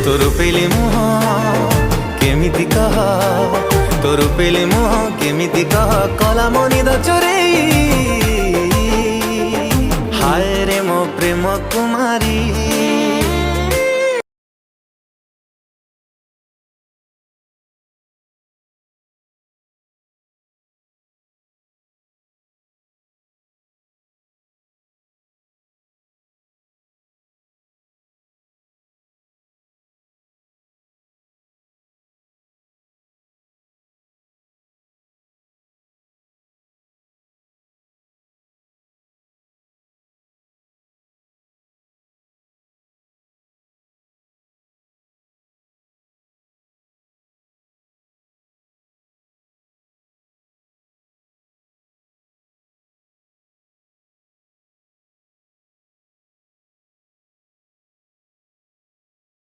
तोर पेली मुह केमिति कह तोर पेली मुह केमिति कह कला मो निद चोरेई हाय रे मो प्रेम कुमारी।